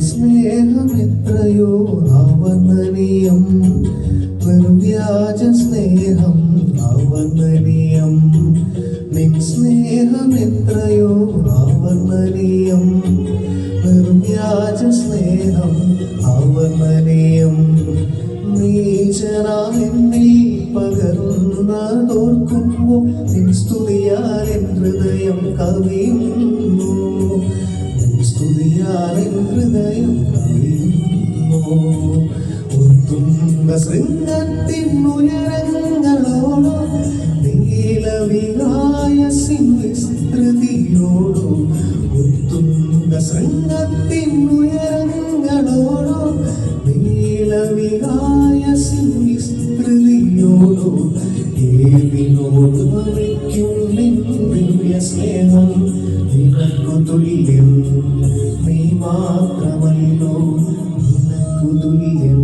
സ്നേഹമെത്രയോ അവർണ്ണനീയം, നിർവ്യാജ സ്നേഹം അവർണ്ണനീയം. നിൻ സ്നേഹമെത്രയോ അവർണ്ണനീയം, നിർവ്യാജ സ്നേഹം അവർണ്ണനീയം. നീചനാമെന്നിൽ പകർന്നതോർക്കുമ്പോൾ നിൻ സ്തുതിയാൽ എൻ ഹൃദയം കവിയുന്നു, സ്തുതിയാൽ ഹൃദയം കവിയുന്നു. ഉത്തുംഗ ശൃംഗത്തിനുയരങ്ങളോടോ നീലവിഹായസിൻ വിസ്തൃതിയോടോ, ഉത്തുംഗ ശൃംഗത്തിനുയരങ്ങളോടോ നീലവിഹായസിൻ വിസ്തൃതിയോടോ, ഏതിനോട് വയ്ക്കും നിൻ ദിവ്യ സ്നേഹം നിനക്കു തുല്യം. നീ മാത്രമല്ലോ, നിനക്കു തുല്യം,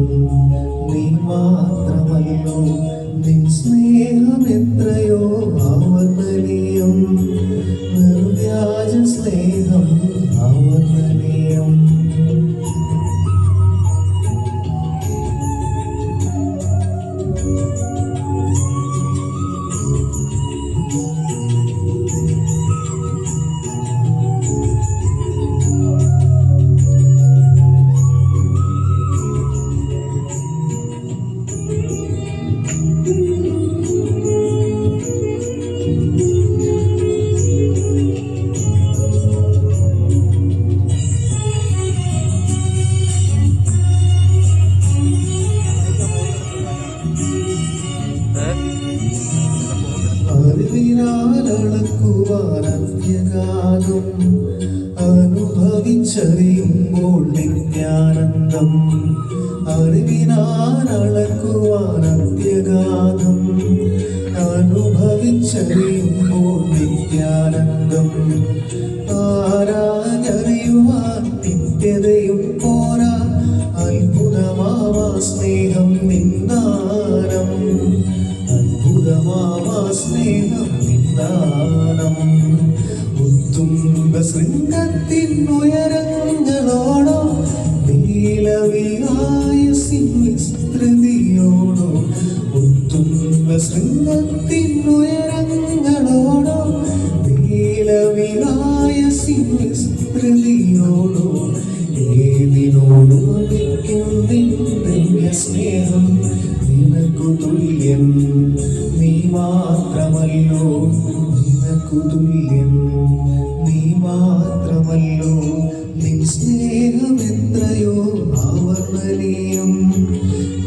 നീ മാത്രമല്ലോ. നിൻ സ്നേഹം എത്രയോ അവർണ്ണനീയം, നിർവ്യാജ സ്നേഹം അവർണ്ണനീയം. അറിവിനാലളക്കുവാനത്യഗാനം അനുഭവിച്ചറിയുമ്പോൾ നിത്യാനന്ദം. അറിവിനാലളക്കുവാനത്യഗാനം അനുഭവിച്ചറിയുമ്പോൾ നിത്യാനന്ദം. ആരാഞ്ഞറിയുവാൻ നിത്യതയും പോരാ, അത്ഭുതമാവാ സ്നേഹം നിന്ദാനം, അത്ഭുതമാവാ സ്നേഹം നിന്ദാനം. ഉത്തുംഗ ശൃംഗത്തിനുയരങ്ങളോടോ നീലവിഹായസിൻ വിസ്തൃതിയോടോ, ഉത്തുംഗ ശൃംഗത്തിനുയരങ്ങളോടോ നീലവിഹായസിൻ വിസ്തൃതിയോടോ, ഏതിനോട് വയ്ക്കും നിൻ ദിവ്യ സ്നേഹം നിനക്കു തുല്യം. നീ മാത്രമല്ലോ, നിനക്കു തുല്യം, നീ മാത്രമല്ലോ. നിൻ സ്നേഹം എത്രയോ അവർണ്ണനീയം,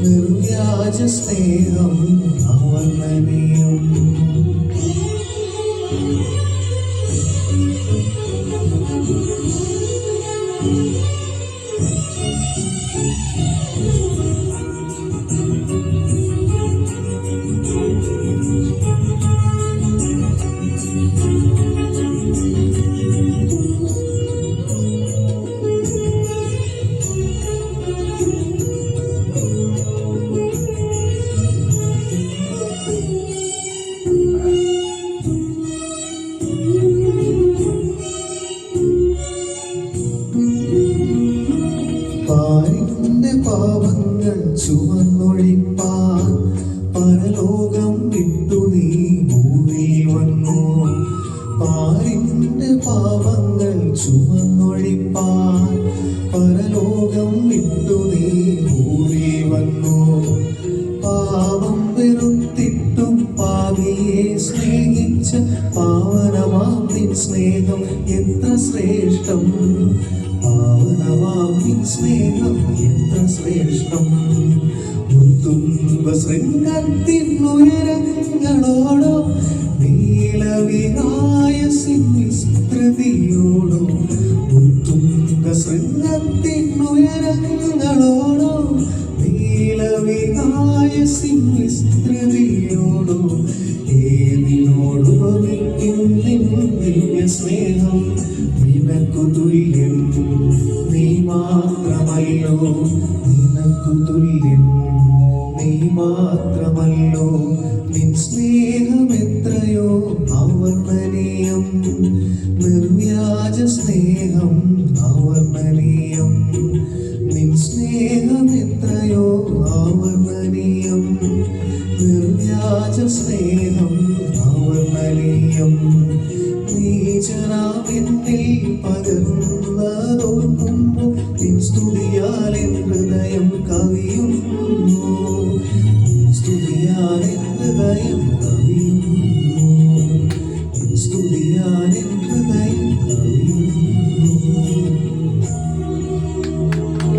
നിർവ്യാജ സ്നേഹം അവർണ്ണനീയം. പാരിന്റെ പാപങ്ങൾ ചുവന്നൊഴിപ്പാൻ പരലോകം വിട്ടു നീ ഭൂമിയിൽ വന്നു. പാരിന്റെ പാപങ്ങൾ ചുവന്നൊഴിപ്പാൻ പരലോകം വിട്ടു നീ ഭൂമിയിൽ വന്നു. പാപം വെറുത്തിട്ടും പാപിയെ സ്നേഹിച്ച പാവനമാം നിൻ സ്നേഹം എത്ര ശ്രേഷ്ഠം, പാവനമാം നിൻ സ്നേഹം എത്ര ശ്രേഷ്ഠം. ഉത്തുംഗ ശൃംഗത്തിനുയരങ്ങളോടോ നീലവിഹായസിൻ വിസ്തൃതിയോടോ, ഉത്തുംഗ ശൃംഗത്തിനുയരങ്ങളോടോ നീലവിഹായസിൻ വിസ്തൃതിയോടോ, മാത്രമല്ലോ നിൻ സ്നേഹം എത്രയോ അവർണ്ണനീയം നിർവ്യാജ സ്നേഹം അവർണ്ണനീയം